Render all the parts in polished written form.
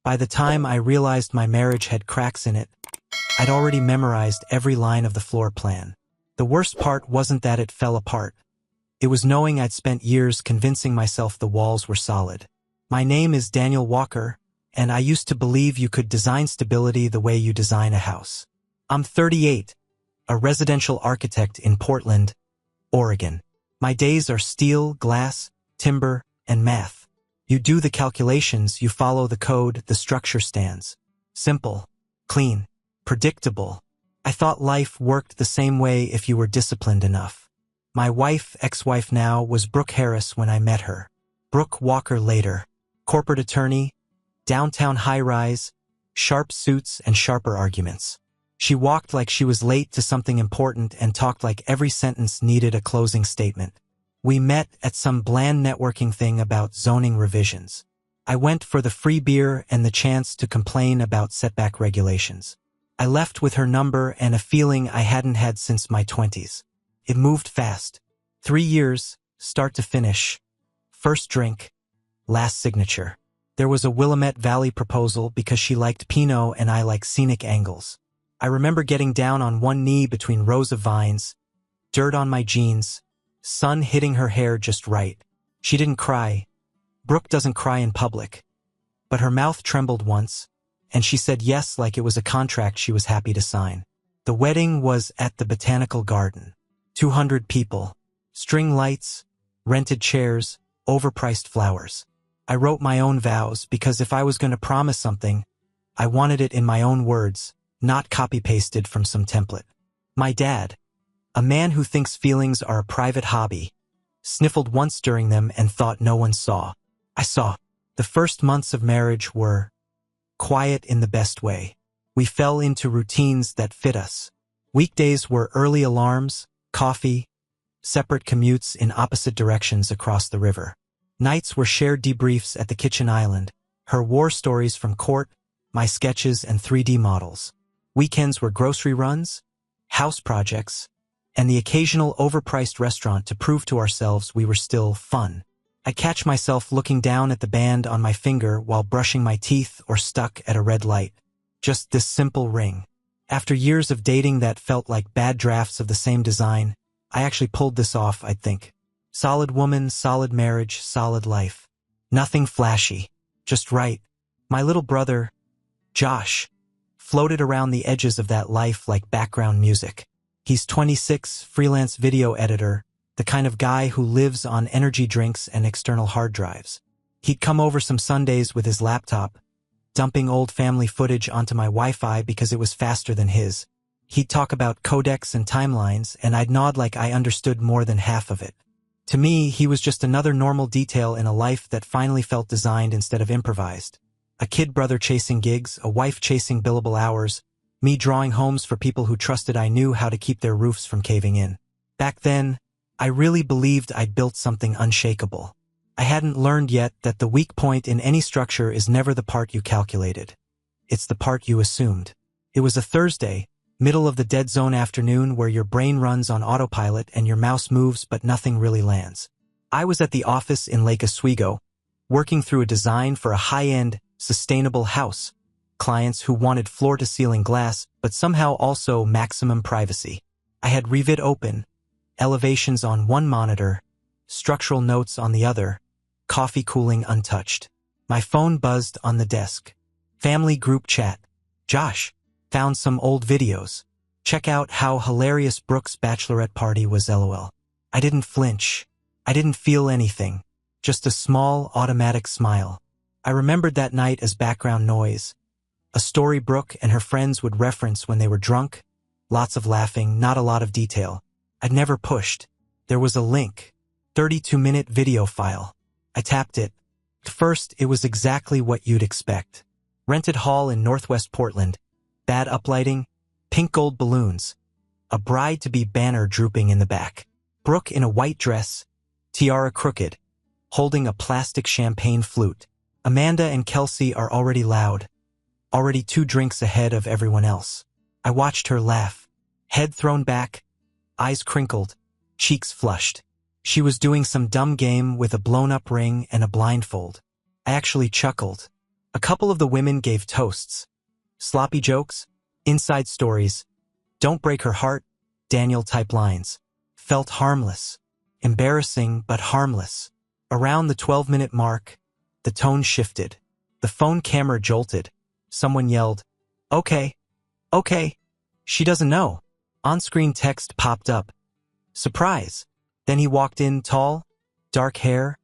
By the time I realized my marriage had cracks in it, I'd already memorized every line of the floor plan. The worst part wasn't that it fell apart. It was knowing I'd spent years convincing myself the walls were solid. My name is Daniel Walker, and I used to believe you could design stability the way you design a house. I'm 38, a residential architect in Portland, Oregon. My days are steel, glass, timber, and math. You do the calculations, you follow the code, the structure stands. Simple, clean, predictable. I thought life worked the same way if you were disciplined enough. My wife, ex-wife now, was Brooke Harris when I met her. Brooke Walker later. Corporate attorney, downtown high-rise, sharp suits and sharper arguments. She walked like she was late to something important and talked like every sentence needed a closing statement. We met at some bland networking thing about zoning revisions. I went for the free beer and the chance to complain about setback regulations. I left with her number and a feeling I hadn't had since my 20s. It moved fast. 3 years, start to finish. First drink, last signature. There was a Willamette Valley proposal because she liked Pinot and I like scenic angles. I remember getting down on one knee between rows of vines, dirt on my jeans, sun hitting her hair just right. She didn't cry. Brooke doesn't cry in public. But her mouth trembled once, and she said yes like it was a contract she was happy to sign. The wedding was at the Botanical Garden. 200 people. String lights, rented chairs, overpriced flowers. I wrote my own vows because if I was going to promise something, I wanted it in my own words, not copy-pasted from some template. My dad, a man who thinks feelings are a private hobby, sniffled once during them and thought no one saw. I saw. The first months of marriage were quiet in the best way. We fell into routines that fit us. Weekdays were early alarms, coffee, separate commutes in opposite directions across the river. Nights were shared debriefs at the kitchen island, her war stories from court, my sketches and 3D models. Weekends were grocery runs, house projects, and the occasional overpriced restaurant to prove to ourselves we were still fun. I catch myself looking down at the band on my finger while brushing my teeth or stuck at a red light. Just this simple ring. After years of dating that felt like bad drafts of the same design, I actually pulled this off, I think. Solid woman, solid marriage, solid life. Nothing flashy, just right. My little brother, Josh, floated around the edges of that life like background music. He's 26, freelance video editor, the kind of guy who lives on energy drinks and external hard drives. He'd come over some Sundays with his laptop, dumping old family footage onto my Wi-Fi because it was faster than his. He'd talk about codecs and timelines, and I'd nod like I understood more than half of it. To me, he was just another normal detail in a life that finally felt designed instead of improvised. A kid brother chasing gigs, a wife chasing billable hours, me drawing homes for people who trusted I knew how to keep their roofs from caving in. Back then, I really believed I'd built something unshakable. I hadn't learned yet that the weak point in any structure is never the part you calculated. It's the part you assumed. It was a Thursday, middle of the dead zone afternoon where your brain runs on autopilot and your mouse moves but nothing really lands. I was at the office in Lake Oswego, working through a design for a high-end, sustainable house. Clients who wanted floor-to-ceiling glass but somehow also maximum privacy. I had Revit open, elevations on one monitor, structural notes on the other, coffee cooling untouched. My phone buzzed on the desk. Family group chat. Josh, found some old videos. Check out how hilarious Brooke's bachelorette party was, LOL. I didn't flinch. I didn't feel anything. Just a small, automatic smile. I remembered that night as background noise. A story Brooke and her friends would reference when they were drunk. Lots of laughing, not a lot of detail. I'd never pushed. There was a link. 32-minute video file. I tapped it. At first, it was exactly what you'd expect. Rented hall in Northwest Portland. Bad uplighting. Pink gold balloons. A bride-to-be banner drooping in the back. Brooke in a white dress. Tiara crooked. Holding a plastic champagne flute. Amanda and Kelsey are already loud. Already 2 drinks ahead of everyone else. I watched her laugh. Head thrown back. Eyes crinkled. Cheeks flushed. She was doing some dumb game with a blown-up ring and a blindfold. I actually chuckled. A couple of the women gave toasts. Sloppy jokes, inside stories, don't break her heart, Daniel-type lines. Felt harmless. Embarrassing, but harmless. Around the 12-minute mark, the tone shifted. The phone camera jolted. Someone yelled, "Okay, okay." She doesn't know. On-screen text popped up. Surprise. Then he walked in tall, dark hair,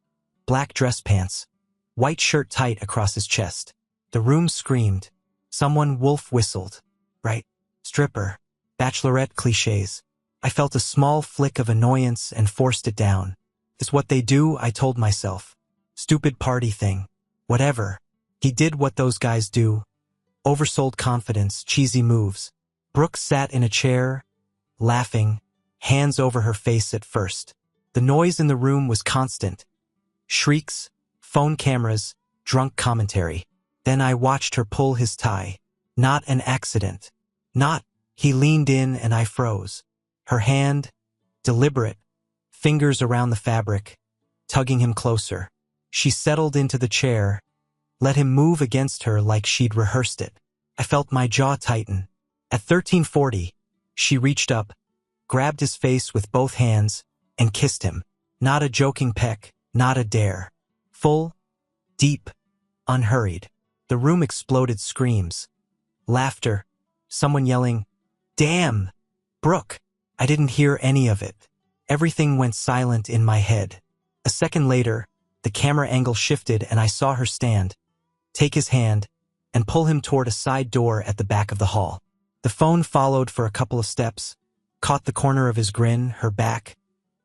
black dress pants, white shirt tight across his chest. The room screamed. Someone wolf whistled. Right. Stripper. Bachelorette cliches. I felt a small flick of annoyance and forced it down. It's what they do, I told myself. Stupid party thing. Whatever. He did what those guys do. Oversold confidence, cheesy moves. Brooke sat in a chair, laughing, hands over her face at first. The noise in the room was constant. Shrieks, phone cameras, drunk commentary. Then I watched her pull his tie. Not an accident. Not. He leaned in and I froze. Her hand, deliberate, fingers around the fabric, tugging him closer. She settled into the chair, let him move against her like she'd rehearsed it. I felt my jaw tighten. At 13:40, she reached up, grabbed his face with both hands, and kissed him. Not a joking peck, not a dare. Full, deep, unhurried. The room exploded screams. Laughter. Someone yelling, "Damn! Brooke!" I didn't hear any of it. Everything went silent in my head. A second later, the camera angle shifted and I saw her stand, take his hand, and pull him toward a side door at the back of the hall. The phone followed for a couple of steps, caught the corner of his grin, her back,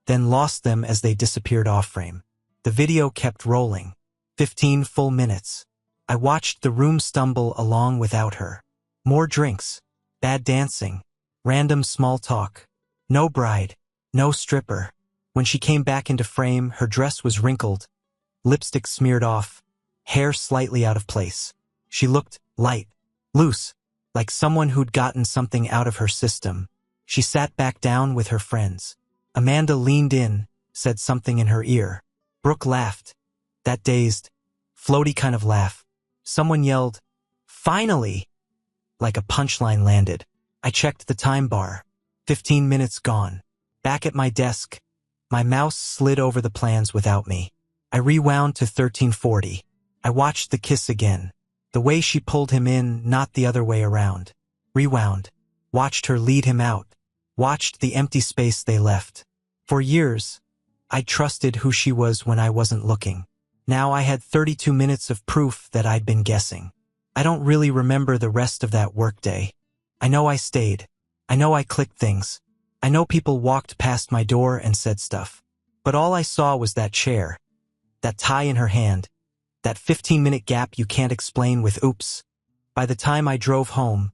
then lost them as they disappeared off-frame. The video kept rolling. 15 full minutes. I watched the room stumble along without her. More drinks, bad dancing, random small talk. No bride, no stripper. When she came back into frame, her dress was wrinkled, lipstick smeared off, hair slightly out of place. She looked light, loose, like someone who'd gotten something out of her system. She sat back down with her friends. Amanda leaned in, said something in her ear. Brooke laughed. That dazed, floaty kind of laugh. Someone yelled, "Finally!" Like a punchline landed. I checked the time bar. 15 minutes gone. Back at my desk, my mouse slid over the plans without me. I rewound to 13:40. I watched the kiss again. The way she pulled him in, not the other way around. Rewound. Watched her lead him out. Watched the empty space they left. For years, I trusted who she was when I wasn't looking. Now I had 32 minutes of proof that I'd been guessing. I don't really remember the rest of that workday. I know I stayed. I know I clicked things. I know people walked past my door and said stuff. But all I saw was that chair, that tie in her hand, that 15-minute gap you can't explain with oops. By the time I drove home,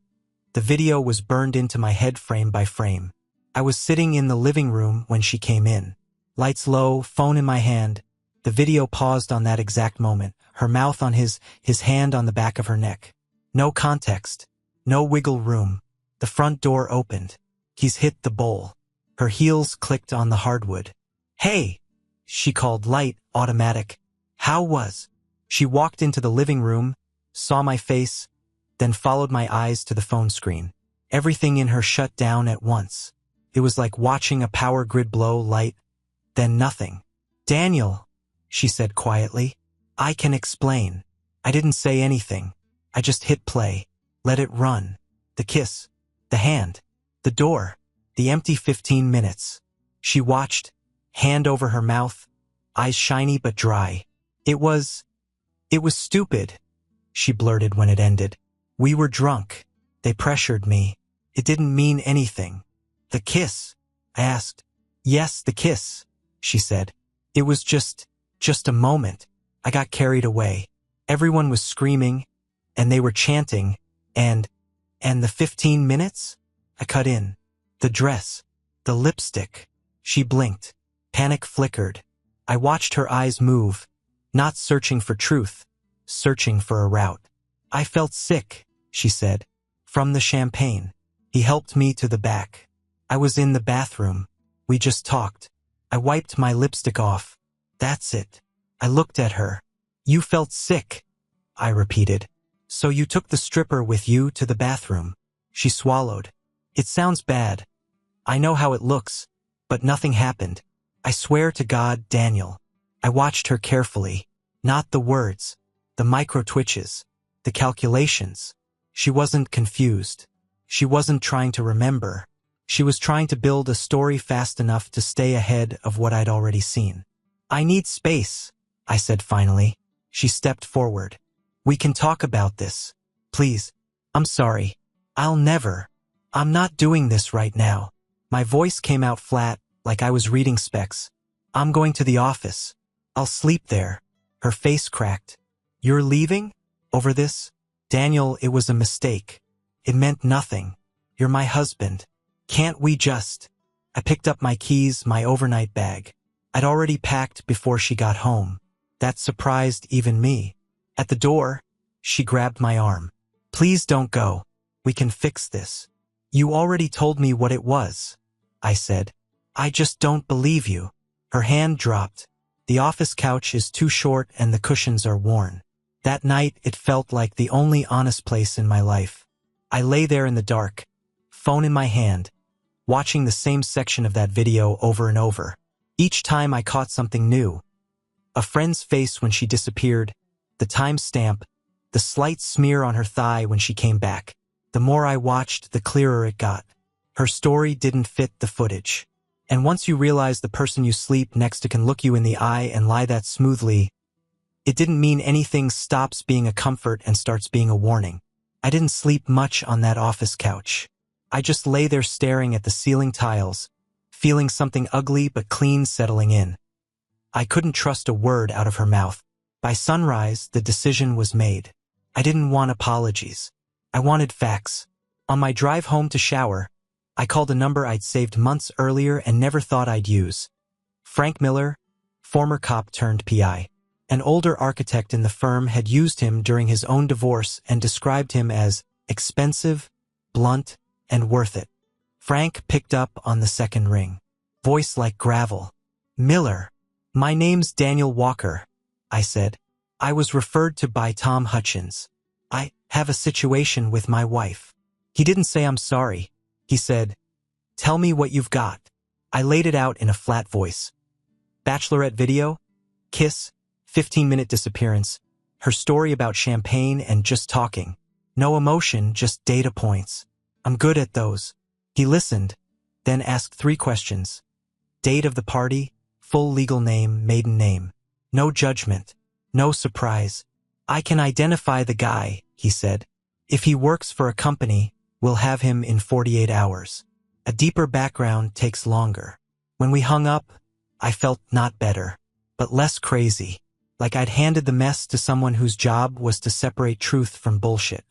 the video was burned into my head frame by frame. I was sitting in the living room when she came in. Lights low, phone in my hand. The video paused on that exact moment, her mouth on his hand on the back of her neck. No context, no wiggle room. The front door opened. He's hit the bowl. Her heels clicked on the hardwood. "Hey!" she called, light, automatic. "How was?" She walked into the living room, saw my face, then followed my eyes to the phone screen. Everything in her shut down at once. It was like watching a power grid blow, light, then nothing. "Daniel," she said quietly. "I can explain." I didn't say anything. I just hit play. Let it run. The kiss. The hand. The door. The empty 15 minutes. She watched, hand over her mouth, eyes shiny but dry. It was stupid," she blurted when it ended. "We were drunk. They pressured me. It didn't mean anything." "The kiss?" I asked. "Yes, the kiss," she said. "It was just a moment. I got carried away. Everyone was screaming, and they were chanting, and the 15 minutes? I cut in. The dress. The lipstick." She blinked. Panic flickered. I watched her eyes move, not searching for truth, searching for a route. "I felt sick," she said. "From the champagne." He helped me to the back. I was in the bathroom. We just talked. I wiped my lipstick off. "That's it." I looked at her. "You felt sick," I repeated. So you took the stripper with you to the bathroom. She swallowed. It sounds bad. I know how it looks, but nothing happened. I swear to God, Daniel. I watched her carefully. Not the words, the micro-twitches, the calculations. She wasn't confused. She wasn't trying to remember. She was trying to build a story fast enough to stay ahead of what I'd already seen. I need space, I said finally. She stepped forward. We can talk about this. Please. I'm sorry. I'll never. I'm not doing this right now. My voice came out flat, like I was reading specs. I'm going to the office. I'll sleep there. Her face cracked. You're leaving? Over this? Daniel, it was a mistake. It meant nothing. You're my husband. Can't we just? I picked up my keys, my overnight bag. I'd already packed before she got home. That surprised even me. At the door, she grabbed my arm. Please don't go. We can fix this. You already told me what it was, I said. I just don't believe you. Her hand dropped. The office couch is too short and the cushions are worn. That night, it felt like the only honest place in my life. I lay there in the dark, phone in my hand, watching the same section of that video over and over. Each time I caught something new. A friend's face when she disappeared, the timestamp, the slight smear on her thigh when she came back. The more I watched, the clearer it got. Her story didn't fit the footage. And once you realize the person you sleep next to can look you in the eye and lie that smoothly, it didn't mean anything stops being a comfort and starts being a warning. I didn't sleep much on that office couch. I just lay there staring at the ceiling tiles, feeling something ugly but clean settling in. I couldn't trust a word out of her mouth. By sunrise, the decision was made. I didn't want apologies. I wanted facts. On my drive home to shower, I called a number I'd saved months earlier and never thought I'd use. Frank Miller, former cop turned PI. An older architect in the firm had used him during his own divorce and described him as expensive, blunt, and worth it. Frank picked up on the second ring. Voice like gravel. Miller. My name's Daniel Walker, I said. I was referred to by Tom Hutchins. I have a situation with my wife. He didn't say I'm sorry. He said, tell me what you've got. I laid it out in a flat voice. Bachelorette video, kiss, 15-minute disappearance, her story about champagne and just talking. No emotion, just data points. I'm good at those. He listened, then asked 3 questions. Date of the party, full legal name, maiden name. No judgment, no surprise. I can identify the guy, he said. If he works for a company, we'll have him in 48 hours. A deeper background takes longer. When we hung up, I felt not better, but less crazy. Like I'd handed the mess to someone whose job was to separate truth from bullshit.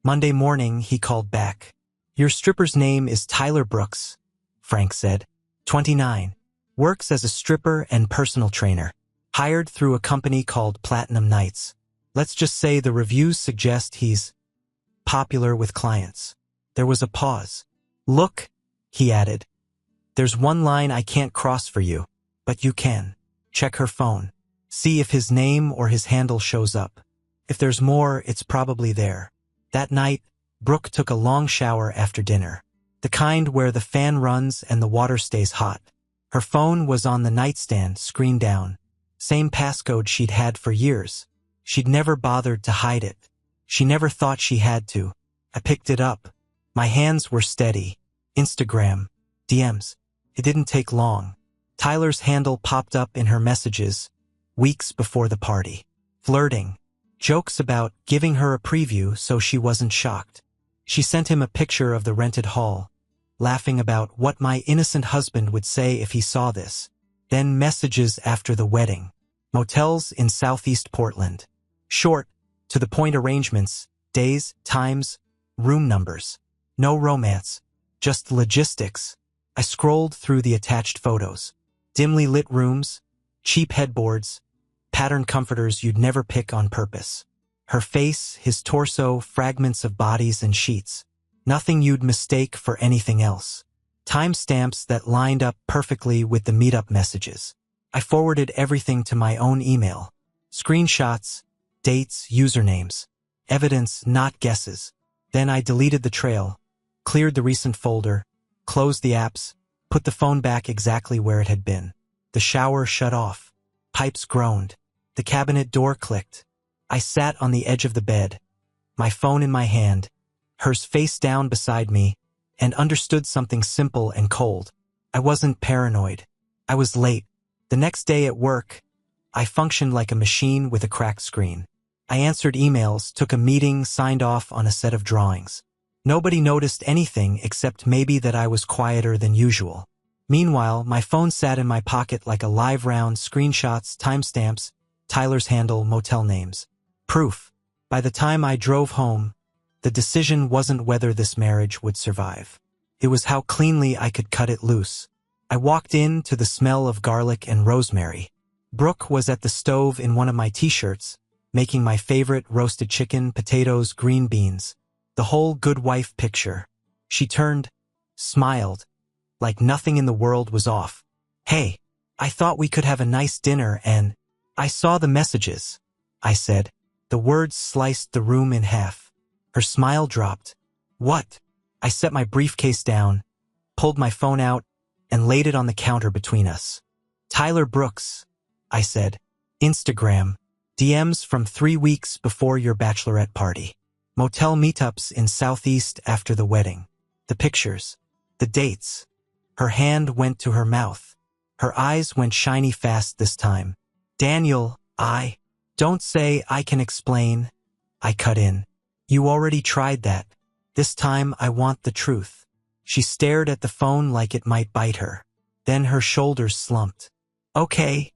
Monday morning, he called back. Your stripper's name is Tyler Brooks, Frank said. 29. Works as a stripper and personal trainer. Hired through a company called Platinum Nights. Let's just say the reviews suggest he's popular with clients. There was a pause. Look, he added. There's one line I can't cross for you, but you can. Check her phone. See if his name or his handle shows up. If there's more, it's probably there. That night, Brooke took a long shower after dinner. The kind where the fan runs and the water stays hot. Her phone was on the nightstand, screen down. Same passcode she'd had for years. She'd never bothered to hide it. She never thought she had to. I picked it up. My hands were steady. Instagram. DMs. It didn't take long. Tyler's handle popped up in her messages. Weeks before the party. Flirting. Jokes about giving her a preview so she wasn't shocked. She sent him a picture of the rented hall, laughing about what my innocent husband would say if he saw this. Then messages after the wedding. Motels in Southeast Portland. Short, to the point arrangements, days, times, room numbers. No romance, just logistics. I scrolled through the attached photos. Dimly lit rooms, cheap headboards, patterned comforters you'd never pick on purpose. Her face, his torso, fragments of bodies and sheets. Nothing you'd mistake for anything else. Timestamps that lined up perfectly with the meetup messages. I forwarded everything to my own email. Screenshots, dates, usernames. Evidence, not guesses. Then I deleted the trail, cleared the recent folder, closed the apps, put the phone back exactly where it had been. The shower shut off. Pipes groaned. The cabinet door clicked. I sat on the edge of the bed, my phone in my hand, hers face down beside me, and understood something simple and cold. I wasn't paranoid. I was late. The next day at work, I functioned like a machine with a cracked screen. I answered emails, took a meeting, signed off on a set of drawings. Nobody noticed anything except maybe that I was quieter than usual. Meanwhile, my phone sat in my pocket like a live round, screenshots, timestamps, Tyler's handle, motel names. Proof. By the time I drove home, the decision wasn't whether this marriage would survive. It was how cleanly I could cut it loose. I walked in to the smell of garlic and rosemary. Brooke was at the stove in one of my t-shirts, making my favorite roasted chicken, potatoes, green beans. The whole good wife picture. She turned, smiled, like nothing in the world was off. "Hey, I thought we could have a nice dinner and I saw the messages," I said. The words sliced the room in half. Her smile dropped. "What?" I set my briefcase down, pulled my phone out, and laid it on the counter between us. "Tyler Brooks," I said. "Instagram. DMs from 3 weeks before your bachelorette party. Motel meetups in Southeast after the wedding. The pictures. The dates." Her hand went to her mouth. Her eyes went shiny fast this time. "Daniel, don't say I can explain," I cut in. "You already tried that. This time I want the truth." She stared at the phone like it might bite her. Then her shoulders slumped. "Okay,"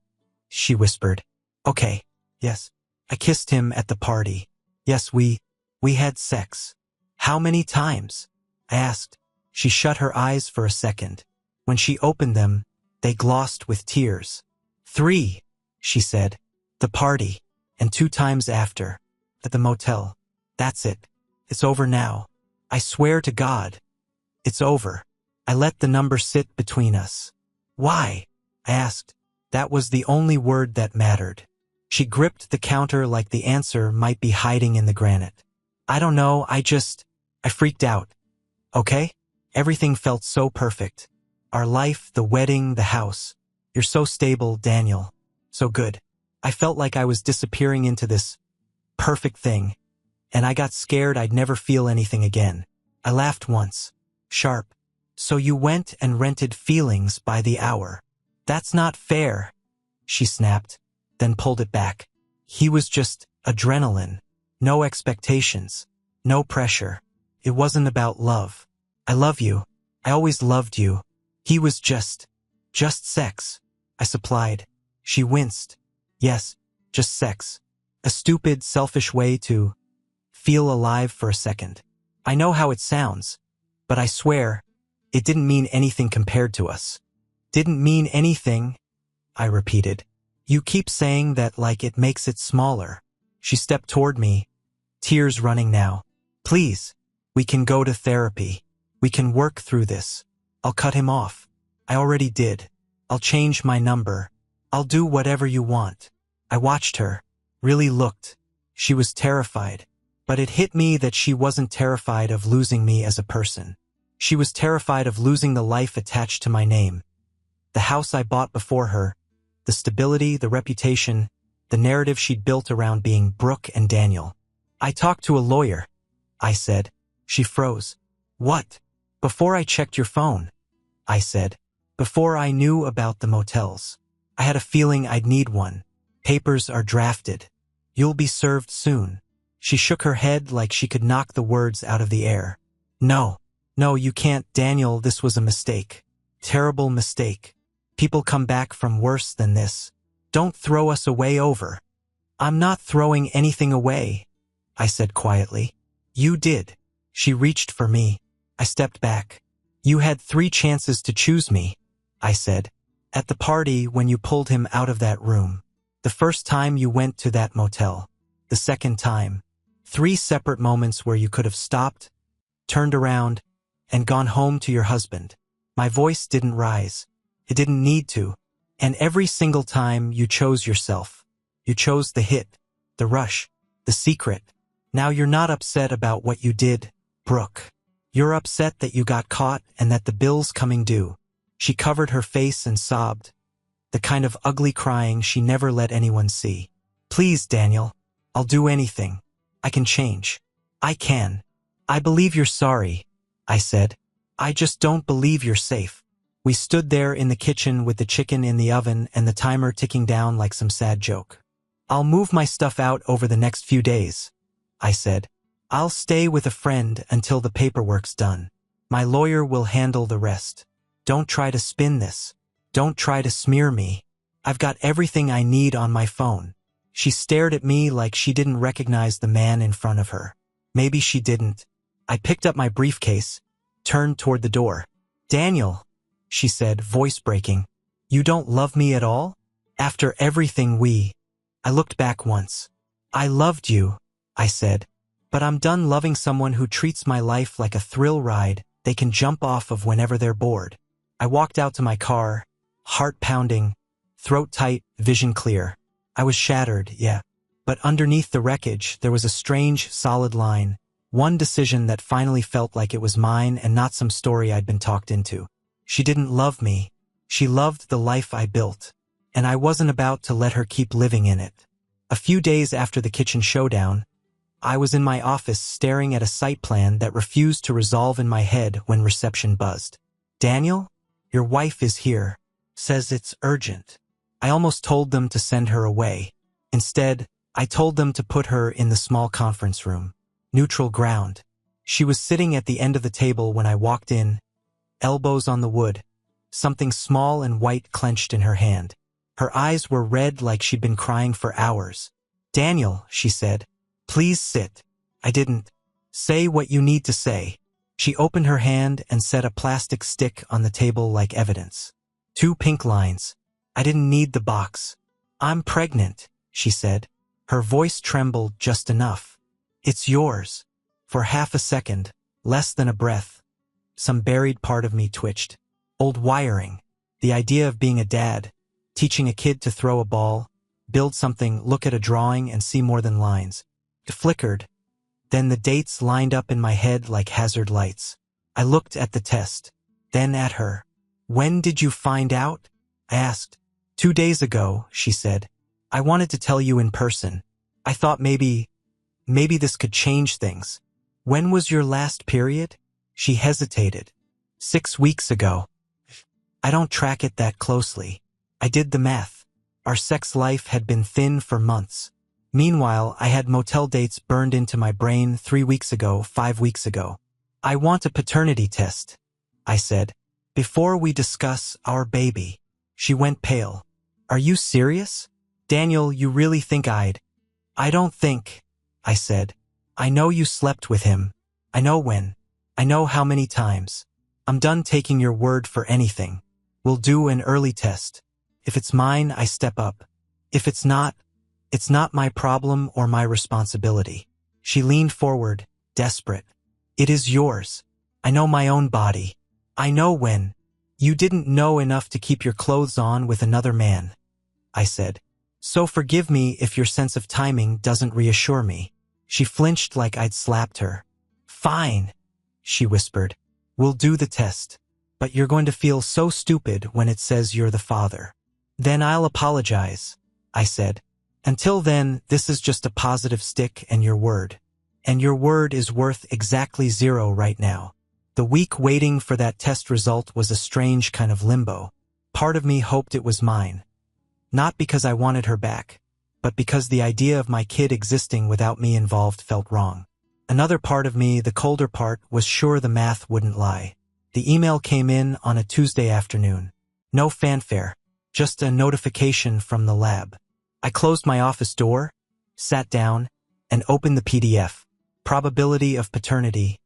she whispered. "Okay, yes. I kissed him at the party. Yes, we had sex." "How many times?" I asked. She shut her eyes for a second. When she opened them, they glossed with tears. "3, she said. "The party, and 2 times after. At the motel. That's it. It's over now. I swear to God. It's over." I let the number sit between us. "Why?" I asked. That was the only word that mattered. She gripped the counter like the answer might be hiding in the granite. "I don't know, I freaked out. Okay? Everything felt so perfect. Our life, the wedding, the house. You're so stable, Daniel. So good. I felt like I was disappearing into this perfect thing, and I got scared I'd never feel anything again." I laughed once. Sharp. "So you went and rented feelings by the hour." "That's not fair," she snapped, then pulled it back. "He was just adrenaline. No expectations. No pressure. It wasn't about love. I love you. I always loved you. He was just sex," I supplied. She winced. "Yes, just sex. A stupid, selfish way to feel alive for a second. I know how it sounds, but I swear, it didn't mean anything compared to us." "Didn't mean anything," I repeated. "You keep saying that like it makes it smaller." She stepped toward me, tears running now. "Please, we can go to therapy. We can work through this. I'll cut him off. I already did. I'll change my number. I'll do whatever you want." I watched her, really looked. She was terrified. But it hit me that she wasn't terrified of losing me as a person. She was terrified of losing the life attached to my name. The house I bought before her, the stability, the reputation, the narrative she'd built around being Brooke and Daniel. "I talked to a lawyer," I said. She froze. "What?" "Before I checked your phone," I said. "Before I knew about the motels. I had a feeling I'd need one. Papers are drafted. You'll be served soon." She shook her head like she could knock the words out of the air. No, you can't, Daniel, this was a mistake. Terrible mistake. People come back from worse than this. Don't throw us away over." "I'm not throwing anything away," I said quietly. "You did." She reached for me. I stepped back. "You had 3 chances to choose me," I said. "At the party when you pulled him out of that room. The first time you went to that motel. The second time. 3 separate moments where you could have stopped, turned around, and gone home to your husband." My voice didn't rise. It didn't need to. "And every single time you chose yourself. You chose the hit, the rush, the secret. Now you're not upset about what you did, Brooke. You're upset that you got caught and that the bill's coming due. She covered her face and sobbed, the kind of ugly crying she never let anyone see. Please, Daniel. I'll do anything. I can change. I can. I believe you're sorry, I said. I just don't believe you're safe. We stood there in the kitchen with the chicken in the oven and the timer ticking down like some sad joke. I'll move my stuff out over the next few days, I said. I'll stay with a friend until the paperwork's done. My lawyer will handle the rest. Don't try to spin this. Don't try to smear me. I've got everything I need on my phone. She stared at me like she didn't recognize the man in front of her. Maybe she didn't. I picked up my briefcase, turned toward the door. Daniel, she said, voice breaking. You don't love me at all? After everything I looked back once. I loved you, I said. But I'm done loving someone who treats my life like a thrill ride they can jump off of whenever they're bored. I walked out to my car, heart pounding, throat tight, vision clear. I was shattered, yeah. But underneath the wreckage, there was a strange, solid line. One decision that finally felt like it was mine and not some story I'd been talked into. She didn't love me. She loved the life I built. And I wasn't about to let her keep living in it. A few days after the kitchen showdown, I was in my office staring at a site plan that refused to resolve in my head when reception buzzed. Daniel, your wife is here. Says it's urgent. I almost told them to send her away. Instead, I told them to put her in the small conference room. Neutral ground. She was sitting at the end of the table when I walked in, elbows on the wood, something small and white clenched in her hand. Her eyes were red like she'd been crying for hours. Daniel, she said, please sit. I didn't. Say what you need to say. She opened her hand and set a plastic stick on the table like evidence. 2 pink lines. I didn't need the box. I'm pregnant, she said. Her voice trembled just enough. It's yours. For half a second, less than a breath, some buried part of me twitched. Old wiring. The idea of being a dad, teaching a kid to throw a ball, build something, look at a drawing and see more than lines. It flickered. Then the dates lined up in my head like hazard lights. I looked at the test, then at her. When did you find out? I asked. 2 days ago, she said. I wanted to tell you in person. I thought maybe this could change things. When was your last period? She hesitated. 6 weeks ago. I don't track it that closely. I did the math. Our sex life had been thin for months. Meanwhile, I had motel dates burned into my brain 3 weeks ago, 5 weeks ago. I want a paternity test, I said, before we discuss our baby. She went pale. Are you serious? Daniel, you really think I don't think, I said. I know you slept with him. I know when. I know how many times. I'm done taking your word for anything. We'll do an early test. If it's mine, I step up. If it's not my problem or my responsibility. She leaned forward, desperate. It is yours. I know my own body. I know when. You didn't know enough to keep your clothes on with another man, I said. So forgive me if your sense of timing doesn't reassure me. She flinched like I'd slapped her. Fine, she whispered. We'll do the test. But you're going to feel so stupid when it says you're the father. Then I'll apologize, I said. Until then, this is just a positive stick and your word. And your word is worth exactly 0 right now. The week waiting for that test result was a strange kind of limbo. Part of me hoped it was mine. Not because I wanted her back, but because the idea of my kid existing without me involved felt wrong. Another part of me, the colder part, was sure the math wouldn't lie. The email came in on a Tuesday afternoon. No fanfare, just a notification from the lab. I closed my office door, sat down, and opened the PDF. Probability of paternity,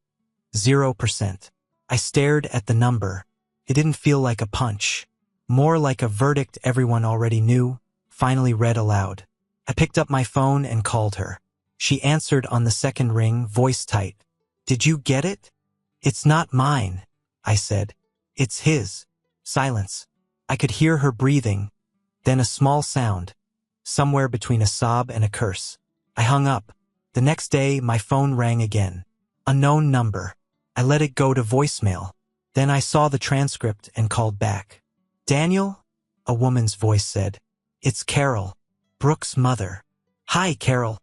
0%. I stared at the number. It didn't feel like a punch. More like a verdict everyone already knew, finally read aloud. I picked up my phone and called her. She answered on the second ring, voice tight. Did you get it? It's not mine, I said. It's his. Silence. I could hear her breathing, then a small sound, somewhere between a sob and a curse. I hung up. The next day, my phone rang again. Unknown number. I let it go to voicemail. Then I saw the transcript and called back. Daniel? A woman's voice said. It's Carol, Brooke's mother. Hi, Carol.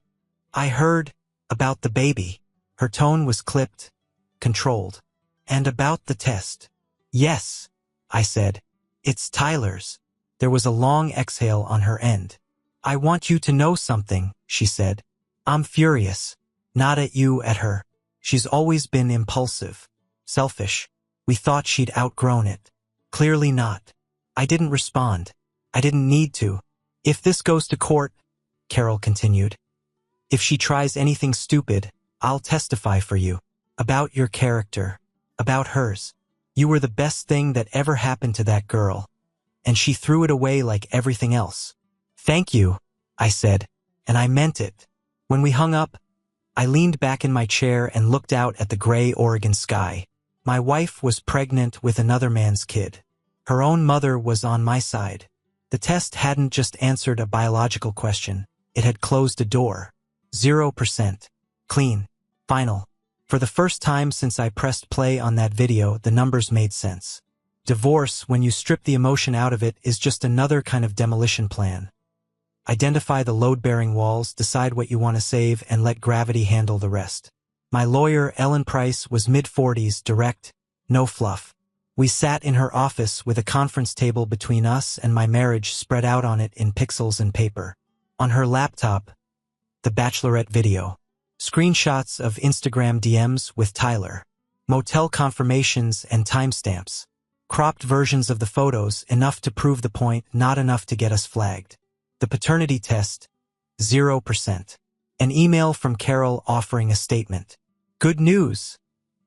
I heard about the baby. Her tone was clipped, controlled. And about the test. Yes, I said. It's Tyler's. There was a long exhale on her end. I want you to know something, she said. I'm furious. Not at you, at her. She's always been impulsive, selfish. We thought she'd outgrown it. Clearly not. I didn't respond. I didn't need to. If this goes to court, Carol continued, if she tries anything stupid, I'll testify for you. About your character. About hers. You were the best thing that ever happened to that girl. And she threw it away like everything else. Thank you, I said, and I meant it. When we hung up, I leaned back in my chair and looked out at the gray Oregon sky. My wife was pregnant with another man's kid. Her own mother was on my side. The test hadn't just answered a biological question. It had closed a door. 0%. Clean. Final. For the first time since I pressed play on that video, the numbers made sense. Divorce, when you strip the emotion out of it, is just another kind of demolition plan. Identify the load-bearing walls, decide what you want to save, and let gravity handle the rest. My lawyer, Ellen Price, was mid-40s, direct, no fluff. We sat in her office with a conference table between us and my marriage spread out on it in pixels and paper. On her laptop, the Bachelorette video. Screenshots of Instagram DMs with Tyler. Motel confirmations and timestamps. Cropped versions of the photos, enough to prove the point, not enough to get us flagged. The paternity test, 0%. An email from Carol offering a statement. Good news,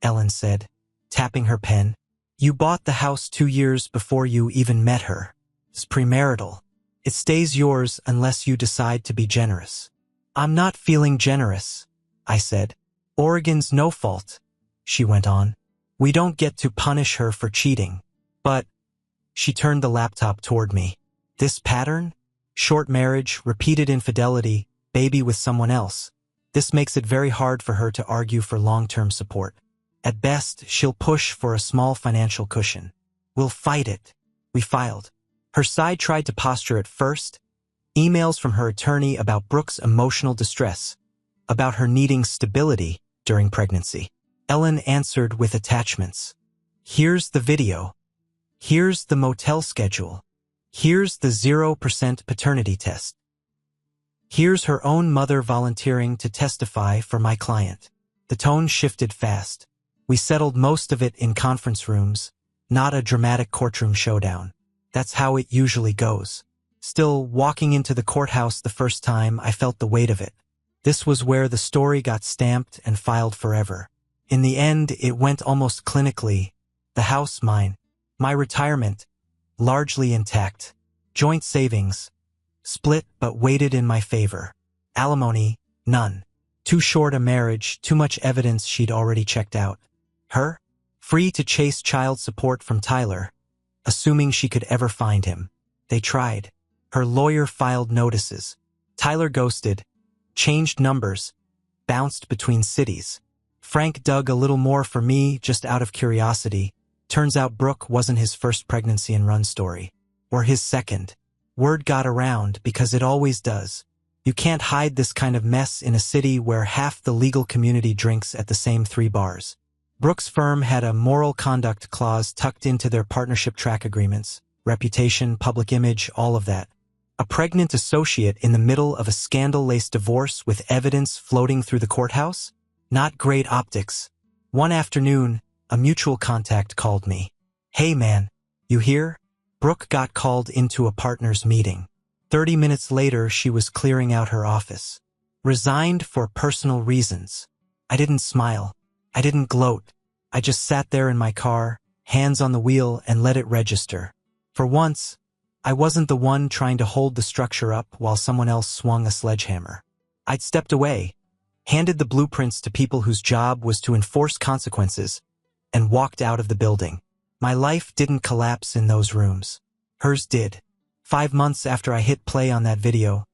Ellen said, tapping her pen. You bought the house 2 years before you even met her. It's premarital. It stays yours unless you decide to be generous. I'm not feeling generous, I said. Oregon's no fault, she went on. We don't get to punish her for cheating. But, she turned the laptop toward me. This pattern? Short marriage, repeated infidelity, baby with someone else. This makes it very hard for her to argue for long-term support. At best, she'll push for a small financial cushion. We'll fight it. We filed. Her side tried to posture at first. Emails from her attorney about Brooke's emotional distress. About her needing stability during pregnancy. Ellen answered with attachments. Here's the video. Here's the motel schedule. Here's the 0% paternity test. Here's her own mother volunteering to testify for my client. The tone shifted fast. We settled most of it in conference rooms, not a dramatic courtroom showdown. That's how it usually goes. Still, walking into the courthouse the first time, I felt the weight of it. This was where the story got stamped and filed forever. In the end, it went almost clinically. The house, mine. My retirement, largely intact. Joint savings, split but weighted in my favor. Alimony, none. Too short a marriage, too much evidence she'd already checked out. Her? Free to chase child support from Tyler, assuming she could ever find him. They tried. Her lawyer filed notices. Tyler ghosted, changed numbers, bounced between cities. Frank dug a little more for me just out of curiosity. Turns out Brooke wasn't his first pregnancy and run story. Or his second. Word got around because it always does. You can't hide this kind of mess in a city where half the legal community drinks at the same 3 bars. Brooke's firm had a moral conduct clause tucked into their partnership track agreements. Reputation, public image, all of that. A pregnant associate in the middle of a scandal-laced divorce with evidence floating through the courthouse? Not great optics. One afternoon, a mutual contact called me. Hey man, you here? Brooke got called into a partners meeting. 30 minutes later, she was clearing out her office. Resigned for personal reasons. I didn't smile. I didn't gloat. I just sat there in my car, hands on the wheel, and let it register. For once, I wasn't the one trying to hold the structure up while someone else swung a sledgehammer. I'd stepped away, handed the blueprints to people whose job was to enforce consequences, and walked out of the building. My life didn't collapse in those rooms. Hers did. 5 months after I hit play on that video,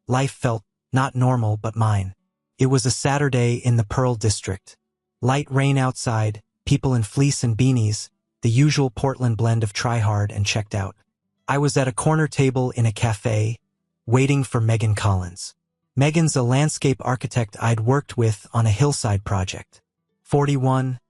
life felt not normal but mine. It was a Saturday in the Pearl District. Light rain outside, people in fleece and beanies, the usual Portland blend of try hard and checked out. I was at a corner table in a cafe, waiting for Megan Collins. Megan's a landscape architect I'd worked with on a hillside project. 41,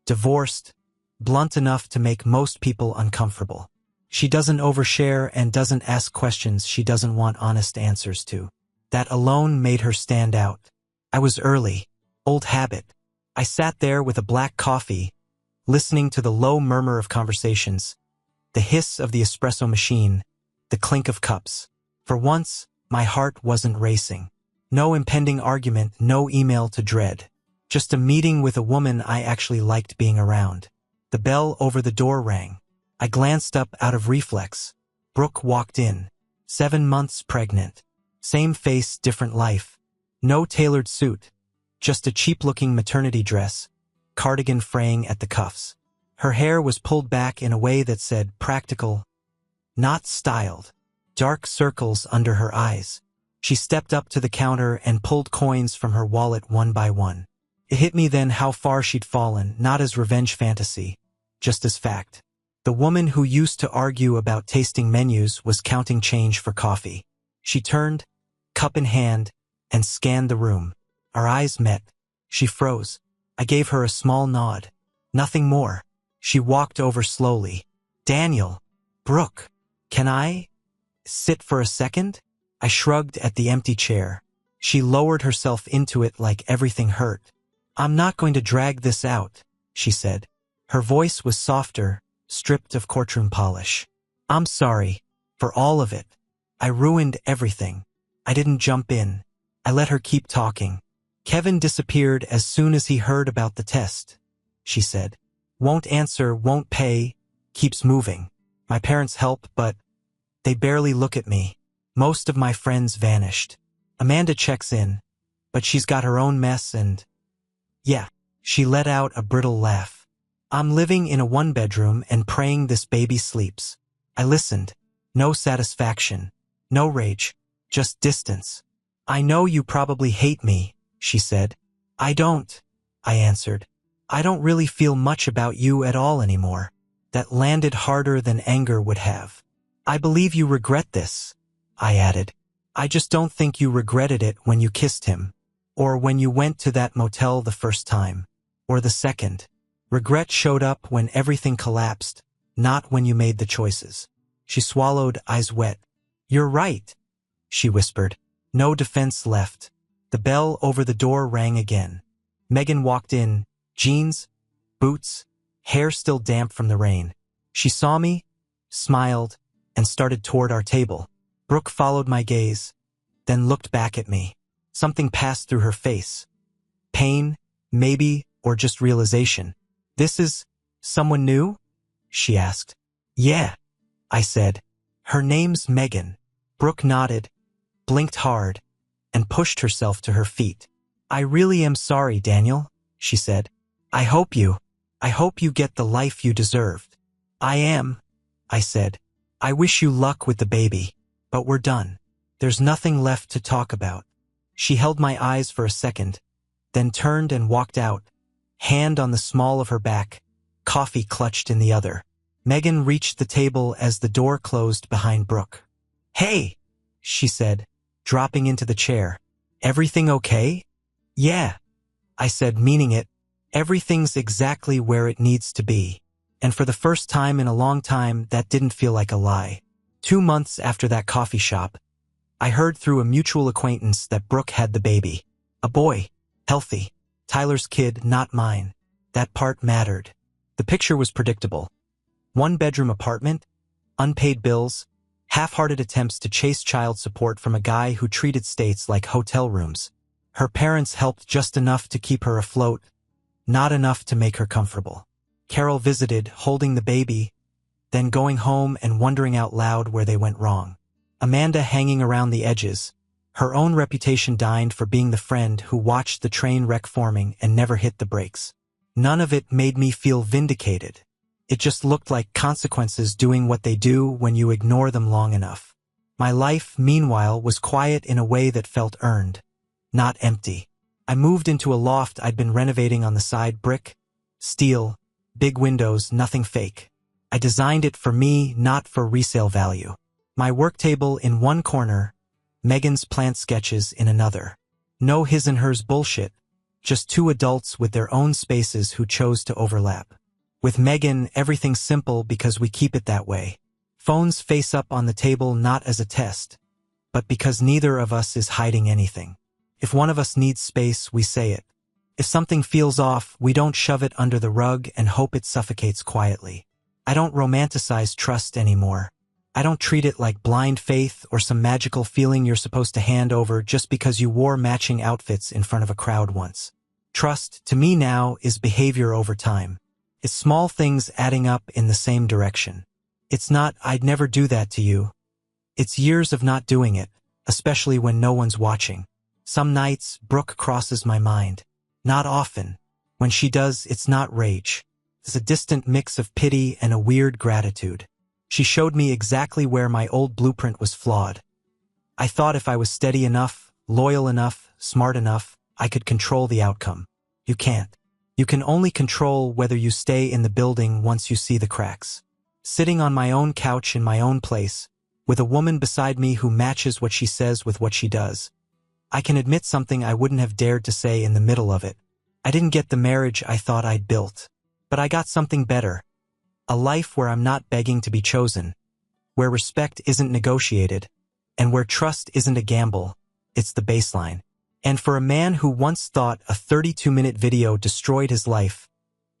divorced, blunt enough to make most people uncomfortable. She doesn't overshare and doesn't ask questions she doesn't want honest answers to. That alone made her stand out. I was early, old habit. I sat there with a black coffee, listening to the low murmur of conversations, the hiss of the espresso machine, the clink of cups. For once, my heart wasn't racing. No impending argument, no email to dread. Just a meeting with a woman I actually liked being around. The bell over the door rang. I glanced up out of reflex. Brooke walked in. 7 months pregnant. Same face, different life. No tailored suit. Just a cheap-looking maternity dress, cardigan fraying at the cuffs. Her hair was pulled back in a way that said practical, not styled. Dark circles under her eyes. She stepped up to the counter and pulled coins from her wallet one by one. It hit me then how far she'd fallen, not as revenge fantasy, just as fact. The woman who used to argue about tasting menus was counting change for coffee. She turned, cup in hand, and scanned the room. Our eyes met. She froze. I gave her a small nod. Nothing more. She walked over slowly. Daniel. Brooke. Can I sit for a second? I shrugged at the empty chair. She lowered herself into it like everything hurt. I'm not going to drag this out, she said. Her voice was softer, stripped of courtroom polish. I'm sorry. For all of it. I ruined everything. I didn't jump in. I let her keep talking. Kevin disappeared as soon as he heard about the test, she said. Won't answer, won't pay, keeps moving. My parents help, but they barely look at me. Most of my friends vanished. Amanda checks in, but she's got her own mess and... Yeah, she let out a brittle laugh. I'm living in a one-bedroom and praying this baby sleeps. I listened. No satisfaction. No rage. Just distance. I know you probably hate me, she said. I don't, I answered. I don't really feel much about you at all anymore. That landed harder than anger would have. I believe you regret this, I added. I just don't think you regretted it when you kissed him, or when you went to that motel the first time, or the second. Regret showed up when everything collapsed, not when you made the choices. She swallowed, eyes wet. You're right, she whispered. No defense left. The bell over the door rang again. Megan walked in, jeans, boots, hair still damp from the rain. She saw me, smiled, and started toward our table. Brooke followed my gaze, then looked back at me. Something passed through her face. Pain, maybe, or just realization. This is someone new? She asked. Yeah, I said. Her name's Megan. Brooke nodded, blinked hard, and pushed herself to her feet. I really am sorry, Daniel, she said. I hope you get the life you deserved. I am, I said. I wish you luck with the baby, but we're done. There's nothing left to talk about. She held my eyes for a second, then turned and walked out, hand on the small of her back, coffee clutched in the other. Megan reached the table as the door closed behind Brooke. Hey, she said, dropping into the chair. Everything okay? Yeah, I said, meaning it. Everything's exactly where it needs to be. And for the first time in a long time, that didn't feel like a lie. 2 months after that coffee shop, I heard through a mutual acquaintance that Brooke had the baby. A boy. Healthy. Tyler's kid, not mine. That part mattered. The picture was predictable. 1-bedroom apartment, unpaid bills, half-hearted attempts to chase child support from a guy who treated states like hotel rooms. Her parents helped just enough to keep her afloat, not enough to make her comfortable. Carol visited, holding the baby, then going home and wondering out loud where they went wrong. Amanda hanging around the edges, her own reputation dined for being the friend who watched the train wreck forming and never hit the brakes. None of it made me feel vindicated. It just looked like consequences doing what they do when you ignore them long enough. My life, meanwhile, was quiet in a way that felt earned, not empty. I moved into a loft I'd been renovating on the side, brick, steel, big windows, nothing fake. I designed it for me, not for resale value. My work table in one corner, Megan's plant sketches in another. No his and hers bullshit, just two adults with their own spaces who chose to overlap. With Megan, everything's simple because we keep it that way. Phones face up on the table not as a test, but because neither of us is hiding anything. If one of us needs space, we say it. If something feels off, we don't shove it under the rug and hope it suffocates quietly. I don't romanticize trust anymore. I don't treat it like blind faith or some magical feeling you're supposed to hand over just because you wore matching outfits in front of a crowd once. Trust, to me now, is behavior over time. It's small things adding up in the same direction. It's not, "I'd never do that to you." It's years of not doing it, especially when no one's watching. Some nights, Brooke crosses my mind. Not often. When she does, it's not rage. It's a distant mix of pity and a weird gratitude. She showed me exactly where my old blueprint was flawed. I thought if I was steady enough, loyal enough, smart enough, I could control the outcome. You can't. You can only control whether you stay in the building once you see the cracks. Sitting on my own couch in my own place, with a woman beside me who matches what she says with what she does, I can admit something I wouldn't have dared to say in the middle of it. I didn't get the marriage I thought I'd built, but I got something better. A life where I'm not begging to be chosen, where respect isn't negotiated, and where trust isn't a gamble, it's the baseline. And for a man who once thought a 32-minute video destroyed his life,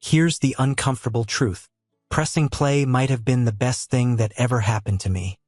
here's the uncomfortable truth. Pressing play might have been the best thing that ever happened to me.